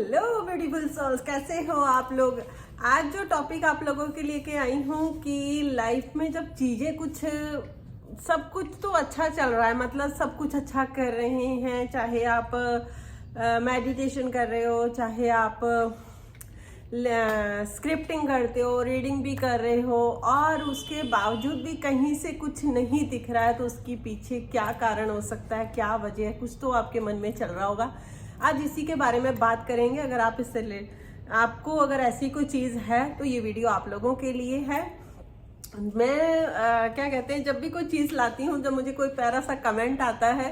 Hello beautiful souls, कैसे हो आप लोग। आज जो टॉपिक आप लोगों के लिए के आई हूँ कि लाइफ में जब चीजें कुछ सब कुछ तो अच्छा चल रहा है, मतलब सब कुछ अच्छा कर रहे हैं, चाहे आप मेडिटेशन कर रहे हो, चाहे आप स्क्रिप्टिंग करते हो, रीडिंग भी कर रहे हो, और उसके बावजूद भी कहीं से कुछ नहीं दिख रहा है, तो उसके पीछे क्या कारण हो सकता है, क्या वजह है, कुछ तो आपके मन में चल रहा होगा। आज इसी के बारे में बात करेंगे। अगर आप इससे आपको अगर ऐसी कोई चीज़ है तो ये वीडियो आप लोगों के लिए है। मैं क्या कहते हैं, जब भी कोई चीज़ लाती हूँ, जब मुझे कोई प्यारा सा कमेंट आता है,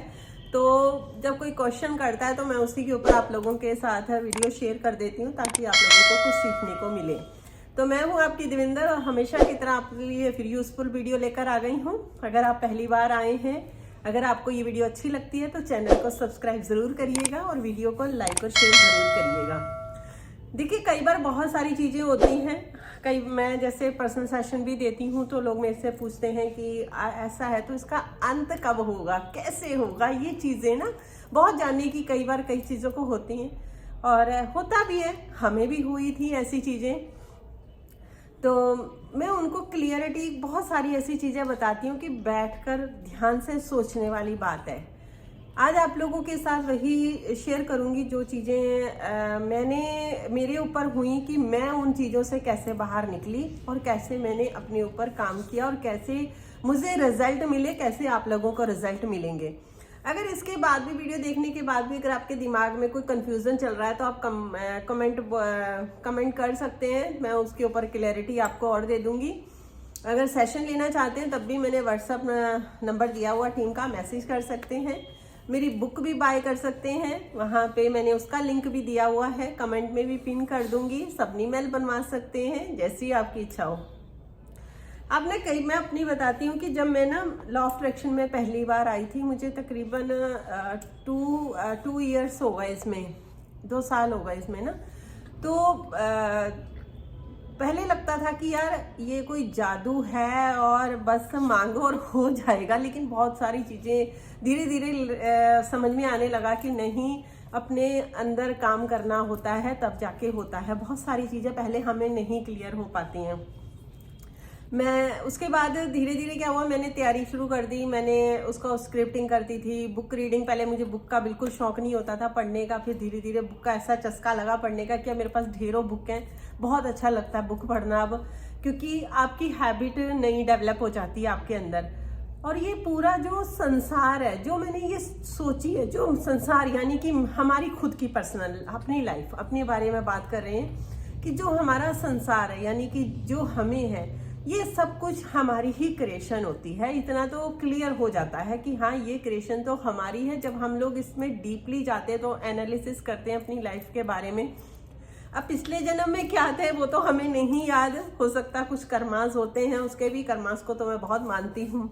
तो जब कोई क्वेश्चन करता है तो मैं उसी के ऊपर आप लोगों के साथ वीडियो शेयर कर देती हूँ ताकि आप लोगों को कुछ सीखने को मिले। तो मैं हूँ आपकी देविंदर और हमेशा की तरह आपके लिए फिर यूजफुल वीडियो लेकर आ गई हूँ। अगर आप पहली बार आए हैं, अगर आपको ये वीडियो अच्छी लगती है तो चैनल को सब्सक्राइब ज़रूर करिएगा और वीडियो को लाइक और शेयर ज़रूर करिएगा। देखिए, कई बार बहुत सारी चीज़ें होती हैं। मैं जैसे पर्सनल सेशन भी देती हूँ तो लोग मेरे से पूछते हैं कि ऐसा है तो इसका अंत कब होगा, कैसे होगा। ये चीज़ें ना बहुत जानने की कई बार कई चीज़ों को होती हैं और होता भी है, हमें भी हुई थी ऐसी चीज़ें। तो मैं उनको क्लियरिटी बहुत सारी ऐसी चीज़ें बताती हूँ कि बैठकर ध्यान से सोचने वाली बात है। आज आप लोगों के साथ वही शेयर करूँगी जो चीज़ें मेरे ऊपर हुई कि मैं उन चीज़ों से कैसे बाहर निकली और कैसे मैंने अपने ऊपर काम किया और कैसे मुझे रिजल्ट मिले, कैसे आप लोगों को रिजल्ट मिलेंगे। अगर इसके बाद भी वीडियो देखने के बाद भी अगर आपके दिमाग में कोई कंफ्यूजन चल रहा है तो आप कमेंट कर सकते हैं, मैं उसके ऊपर क्लैरिटी आपको और दे दूंगी। अगर सेशन लेना चाहते हैं तब भी मैंने व्हाट्सअप नंबर दिया हुआ टीम का, मैसेज कर सकते हैं। मेरी बुक भी बाय कर सकते हैं, वहाँ पे मैंने उसका लिंक भी दिया हुआ है, कमेंट में भी पिन कर दूंगी। सबनी मेल बनवा सकते हैं, जैसी आपकी इच्छा हो। अब मैं अपनी बताती हूँ कि जब मैं ना लॉ ऑफ अट्रैक्शन में पहली बार आई थी, मुझे तकरीबन 2 ईयर्स हो गए, इसमें 2 साल हो गए इसमें ना। तो पहले लगता था कि यार ये कोई जादू है और बस मांगो और हो जाएगा, लेकिन बहुत सारी चीज़ें धीरे धीरे समझ में आने लगा कि नहीं, अपने अंदर काम करना होता है तब जाके होता है। बहुत सारी चीज़ें पहले हमें नहीं क्लियर हो पाती हैं। मैं उसके बाद धीरे धीरे क्या हुआ, मैंने तैयारी शुरू कर दी। मैंने उसका स्क्रिप्टिंग करती थी, बुक रीडिंग। पहले मुझे बुक का बिल्कुल शौक नहीं होता था पढ़ने का, फिर धीरे धीरे बुक का ऐसा चस्का लगा पढ़ने का कि मेरे पास ढेरों बुक हैं। बहुत अच्छा लगता है बुक पढ़ना अब, क्योंकि आपकी हैबिट नई डेवलप हो जाती है आपके अंदर। और ये पूरा जो संसार है, जो मैंने ये सोची है, जो संसार यानी कि हमारी खुद की पर्सनल अपनी लाइफ, अपने बारे में बात कर रहे हैं कि जो हमारा संसार है यानी कि जो हमें है, ये सब कुछ हमारी ही क्रिएशन होती है। इतना तो क्लियर हो जाता है कि हाँ, ये क्रिएशन तो हमारी है। जब हम लोग इसमें डीपली जाते हैं तो एनालिसिस करते हैं अपनी लाइफ के बारे में। अब पिछले जन्म में क्या थे वो तो हमें नहीं याद, हो सकता कुछ कर्मास होते हैं, उसके भी कर्मास को तो मैं बहुत मानती हूँ।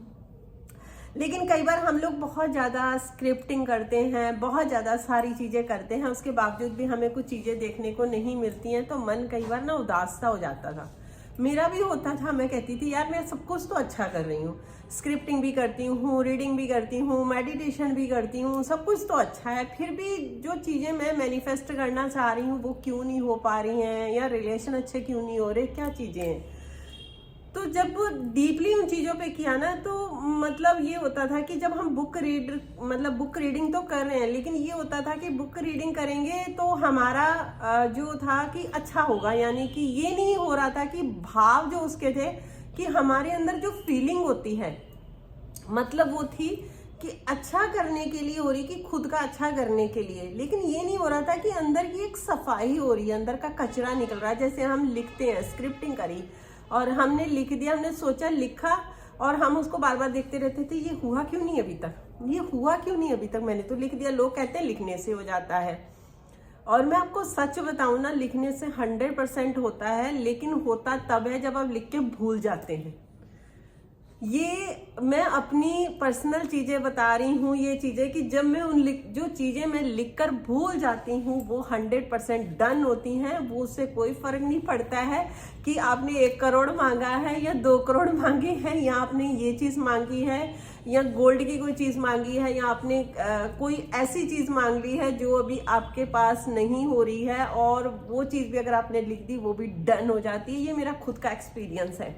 लेकिन कई बार हम लोग बहुत ज़्यादा स्क्रिप्टिंग करते हैं, बहुत ज़्यादा सारी चीज़ें करते हैं, उसके बावजूद भी हमें कुछ चीज़ें देखने को नहीं मिलती हैं, तो मन कई बार ना उदास सा हो जाता था। मेरा भी होता था। मैं कहती थी यार मैं सब कुछ तो अच्छा कर रही हूँ, स्क्रिप्टिंग भी करती हूँ, रीडिंग भी करती हूँ, मेडिटेशन भी करती हूँ, सब कुछ तो अच्छा है, फिर भी जो चीज़ें मैं मैनिफेस्ट करना चाह रही हूँ वो क्यों नहीं हो पा रही हैं, या रिलेशन अच्छे क्यों नहीं हो रहे, क्या चीज़ें हैं। तो जब डीपली उन चीज़ों पे किया ना, तो मतलब ये होता था कि जब हम बुक रीडिंग तो कर रहे हैं, लेकिन ये होता था कि बुक रीडिंग करेंगे तो हमारा जो था कि अच्छा होगा, यानी कि ये नहीं हो रहा था कि भाव जो उसके थे कि हमारे अंदर जो फीलिंग होती है, मतलब वो थी कि अच्छा करने के लिए हो रही, कि खुद का अच्छा करने के लिए। लेकिन ये नहीं हो रहा था कि अंदर की एक सफाई हो रही है, अंदर का कचरा निकल रहा है। जैसे हम लिखते हैं, स्क्रिप्टिंग करी और हमने लिख दिया, हमने सोचा, लिखा, और हम उसको बार बार देखते रहते थे, ये हुआ क्यों नहीं अभी तक, ये हुआ क्यों नहीं अभी तक, मैंने तो लिख दिया। लोग कहते हैं लिखने से हो जाता है, और मैं आपको सच बताऊं ना, लिखने से 100% होता है, लेकिन होता तब है जब आप लिख के भूल जाते हैं। ये मैं अपनी पर्सनल चीजें बता रही हूँ। ये चीजें कि जब मैं जो चीजें मैं लिखकर भूल जाती हूँ वो 100% डन होती हैं। वो उससे कोई फर्क नहीं पड़ता है कि आपने 1 करोड़ मांगा है या 2 करोड़ मांगे हैं, या आपने ये चीज मांगी है, या गोल्ड की कोई चीज मांगी है, या आपने कोई ऐसी चीज मांग ली है जो अभी आपके पास नहीं हो रही है, और वो चीज भी अगर आपने लिख दी वो भी डन हो जाती है। ये मेरा खुद का एक्सपीरियंस है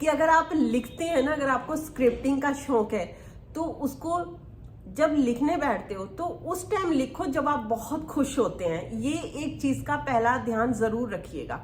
कि अगर आप लिखते हैं ना, अगर आपको स्क्रिप्टिंग का शौक है तो उसको जब लिखने बैठते हो तो उस टाइम लिखो जब आप बहुत खुश होते हैं। ये एक चीज का पहला ध्यान जरूर रखिएगा।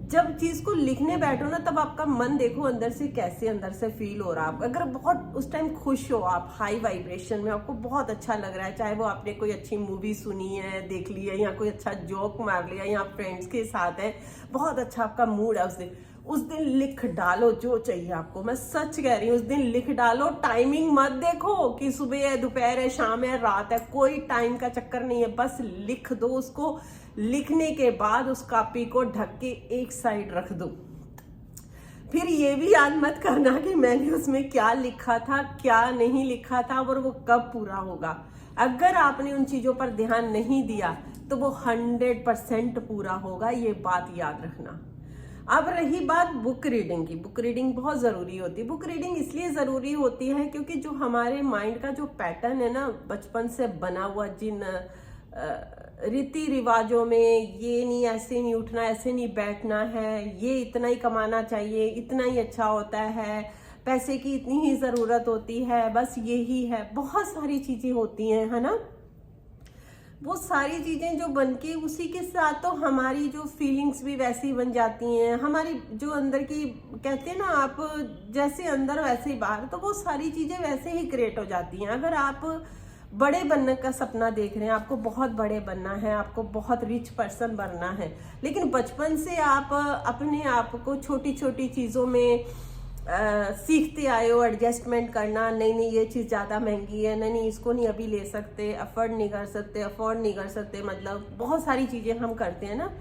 जब चीज को लिखने बैठो ना तब आपका मन देखो अंदर से कैसे अंदर से फील हो रहा है। अगर बहुत उस टाइम खुश हो, आप हाई वाइब्रेशन में, आपको बहुत अच्छा लग रहा है, चाहे वो आपने कोई अच्छी मूवी सुनी है, देख ली है, या कोई अच्छा जोक मार लिया, या फ्रेंड्स के साथ है, बहुत अच्छा आपका मूड है उस दिन लिख डालो जो चाहिए आपको। मैं सच कह रही हूँ, उस दिन लिख डालो। टाइमिंग मत देखो कि सुबह है, दोपहर है, शाम है, रात है, कोई टाइम का चक्कर नहीं है। बस लिख दो उसको। लिखने के बाद उस कॉपी को ढक के एक साइड रख दो। फिर ये भी याद मत करना कि मैंने उसमें क्या लिखा था, क्या नहीं लिखा था, और वो कब पूरा होगा। अगर आपने उन चीजों पर ध्यान नहीं दिया तो वो 100% पूरा होगा। ये बात याद रखना। अब रही बात बुक रीडिंग की। बुक रीडिंग बहुत ज़रूरी होती है। बुक रीडिंग इसलिए ज़रूरी होती है क्योंकि जो हमारे माइंड का जो पैटर्न है ना, बचपन से बना हुआ, जिन रीति रिवाजों में, ये नहीं, ऐसे नहीं उठना, ऐसे नहीं बैठना है, ये इतना ही कमाना चाहिए, इतना ही अच्छा होता है, पैसे की इतनी ही ज़रूरत होती है, बस यही है, बहुत सारी चीज़ें होती हैं, है ना। वो सारी चीजें जो बन के उसी के साथ तो हमारी जो फीलिंग्स भी वैसी बन जाती हैं। हमारी जो अंदर की, कहते हैं ना, आप जैसे अंदर वैसे ही बाहर, तो वो सारी चीजें वैसे ही क्रिएट हो जाती हैं। अगर आप बड़े बनने का सपना देख रहे हैं, आपको बहुत बड़े बनना है, आपको बहुत रिच पर्सन बनना है, लेकिन बचपन से आप अपने आप को छोटी छोटी चीजों में सीखते आए हो, एडजस्टमेंट करना, नहीं नहीं ये चीज़ ज़्यादा महंगी है, नहीं नहीं इसको नहीं अभी ले सकते, अफोर्ड नहीं कर सकते, मतलब बहुत सारी चीज़ें हम करते हैं ना,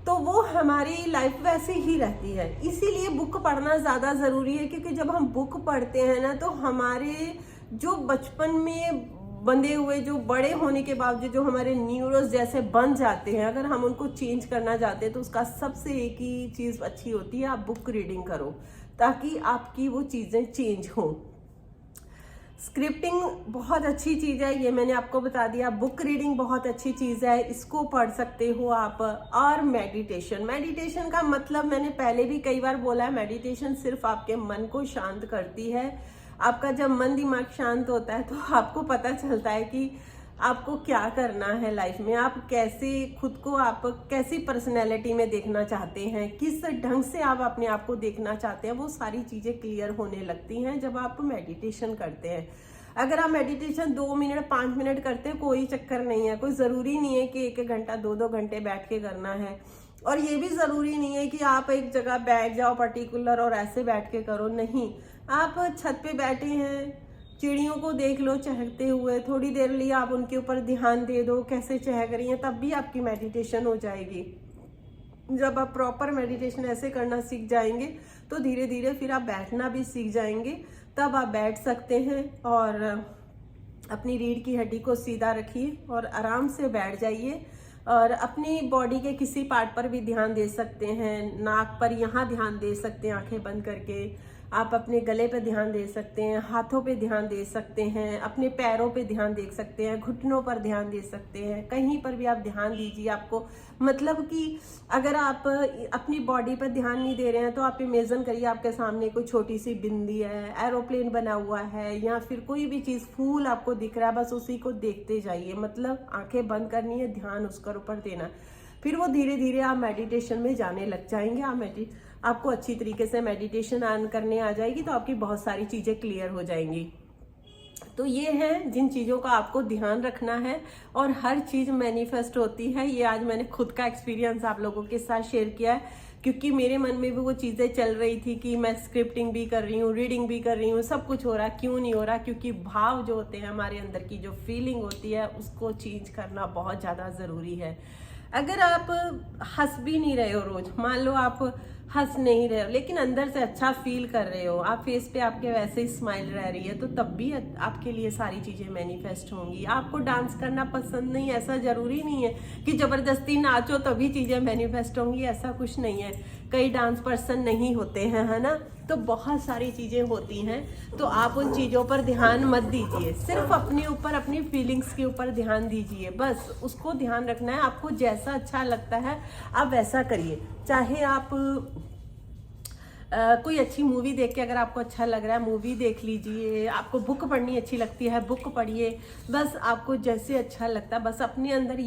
तो वो हमारी लाइफ वैसे ही रहती है। इसीलिए बुक पढ़ना ज़्यादा ज़रूरी है, क्योंकि जब हम बुक पढ़ते हैं ना तो हमारे जो बचपन में बंधे हुए, जो बड़े होने के बावजूद जो हमारे न्यूरॉन्स जैसे बन जाते हैं, अगर हम उनको चेंज करना चाहते हैं तो उसका सबसे एक ही चीज़ अच्छी होती है, आप बुक रीडिंग करो ताकि आपकी वो चीज़ें चेंज हों। स्क्रिप्टिंग बहुत अच्छी चीज़ है, ये मैंने आपको बता दिया। बुक रीडिंग बहुत अच्छी चीज़ है, इसको पढ़ सकते हो आप। और मेडिटेशन का मतलब मैंने पहले भी कई बार बोला है, मेडिटेशन सिर्फ आपके मन को शांत करती है। आपका जब मन दिमाग शांत होता है तो आपको पता चलता है कि आपको क्या करना है लाइफ में, आप कैसे खुद को, आप कैसी पर्सनैलिटी में देखना चाहते हैं, किस ढंग से आप अपने आप को देखना चाहते हैं, वो सारी चीज़ें क्लियर होने लगती हैं जब आप मेडिटेशन करते हैं। अगर आप मेडिटेशन 2 मिनट 5 मिनट करते हैं, कोई चक्कर नहीं है। कोई ज़रूरी नहीं है कि 1 घंटा 2 घंटे बैठ के करना है, और ये भी ज़रूरी नहीं है कि आप एक जगह बैठ जाओ पर्टिकुलर और ऐसे बैठ के करो। नहीं, आप छत पे बैठे हैं, चिड़ियों को देख लो चहकते हुए, थोड़ी देर लिए आप उनके ऊपर ध्यान दे दो कैसे चहक रही हैं, तब भी आपकी मेडिटेशन हो जाएगी। जब आप प्रॉपर मेडिटेशन ऐसे करना सीख जाएंगे तो धीरे धीरे फिर आप बैठना भी सीख जाएंगे। तब आप बैठ सकते हैं और अपनी रीढ़ की हड्डी को सीधा रखिए और आराम से बैठ जाइए, और अपनी बॉडी के किसी पार्ट पर भी ध्यान दे सकते हैं। नाक पर यहाँ ध्यान दे सकते हैं आंखें बंद करके, आप अपने गले पे ध्यान दे सकते हैं, हाथों पे ध्यान दे सकते हैं, अपने पैरों पे ध्यान दे सकते हैं, घुटनों पर ध्यान दे सकते हैं, कहीं पर भी आप ध्यान दीजिए। आपको मतलब कि अगर आप अपनी बॉडी पर ध्यान नहीं दे रहे हैं तो आप इमेजिन करिए आपके सामने कोई छोटी सी बिंदी है, एरोप्लेन बना हुआ है, या फिर कोई भी चीज़, फूल आपको दिख रहा है, बस उसी को देखते जाइए। मतलब आंखें बंद करनी है, ध्यान उसके ऊपर देना, फिर वो धीरे धीरे आप मेडिटेशन में जाने लग जाएंगे। आपको अच्छी तरीके से मेडिटेशन ऑन करने आ जाएगी तो आपकी बहुत सारी चीज़ें क्लियर हो जाएंगी। तो ये है जिन चीज़ों का आपको ध्यान रखना है, और हर चीज़ मैनिफेस्ट होती है। ये आज मैंने खुद का एक्सपीरियंस आप लोगों के साथ शेयर किया है, क्योंकि मेरे मन में भी वो चीज़ें चल रही थी कि मैं स्क्रिप्टिंग भी कर रही हूँ, रीडिंग भी कर रही हूँ, सब कुछ हो रहा है, क्यों नहीं हो रहा? क्योंकि भाव जो होते हैं, हमारे अंदर की जो फीलिंग होती है, उसको चेंज करना बहुत ज़्यादा ज़रूरी है। अगर आप हंस भी नहीं रहे हो रोज, मान लो आप हंस नहीं रहे हो लेकिन अंदर से अच्छा फील कर रहे हो, आप फेस पे आपके वैसे ही स्माइल रह रही है, तो तब भी आपके लिए सारी चीजें मैनिफेस्ट होंगी। आपको डांस करना पसंद नहीं, ऐसा जरूरी नहीं है कि जबरदस्ती नाचो तभी चीजें मैनिफेस्ट होंगी, ऐसा कुछ नहीं है। कई डांस पर्सन नहीं होते हैं, है ना, तो बहुत सारी चीजें होती हैं। तो आप उन चीजों पर ध्यान मत दीजिए, सिर्फ अपने ऊपर, अपनी फीलिंग्स के ऊपर ध्यान दीजिए, बस उसको ध्यान रखना है। आपको जैसा अच्छा लगता है आप वैसा करिए। चाहे आप कोई अच्छी मूवी देख के अगर आपको अच्छा लग रहा है मूवी देख लीजिए, आपको बुक पढ़नी अच्छी लगती है बुक पढ़िए, बस आपको जैसे अच्छा लगता है, बस अपने अंदर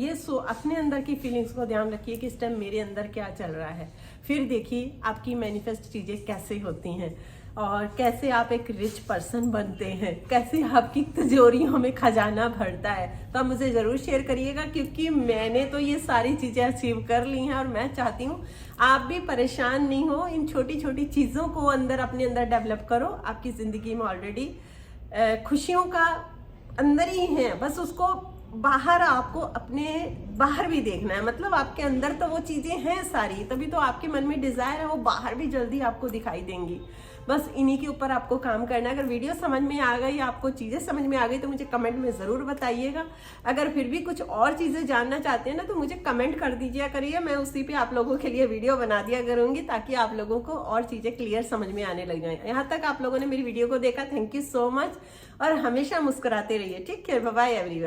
अपने अंदर की फीलिंग्स को ध्यान रखिए कि इस टाइम मेरे अंदर क्या चल रहा है। फिर देखिए आपकी मैनिफेस्ट चीजें कैसे होती हैं और कैसे आप एक रिच पर्सन बनते हैं, कैसे आपकी तिजोरियों में खजाना भरता है। तो आप मुझे जरूर शेयर करिएगा, क्योंकि मैंने तो ये सारी चीजें अचीव कर ली हैं और मैं चाहती हूँ आप भी परेशान नहीं हो। इन छोटी छोटी चीजों को अपने अंदर डेवलप करो। आपकी जिंदगी में ऑलरेडी खुशियों का अंदर ही है, बस उसको बाहर आपको अपने बाहर भी देखना है। मतलब आपके अंदर तो वो चीजें हैं सारी, तभी तो आपके मन में डिजायर है, वो बाहर भी जल्दी आपको दिखाई देंगी। बस इन्हीं के ऊपर आपको काम करना है। अगर वीडियो समझ में आ गई, आपको चीजें समझ में आ गई, तो मुझे कमेंट में जरूर बताइएगा। अगर फिर भी कुछ और चीजें जानना चाहते हैं ना, तो मुझे कमेंट कर दीजिए करिए, मैं उसी पे आप लोगों के लिए वीडियो बना दिया करूंगी, ताकि आप लोगों को और चीजें क्लियर समझ में आने लग जाए। यहाँ तक आप लोगों ने मेरी वीडियो को देखा, थैंक यू सो मच, और हमेशा मुस्कुराते रहिए। ठीक है, बाय बाय एवरीवन।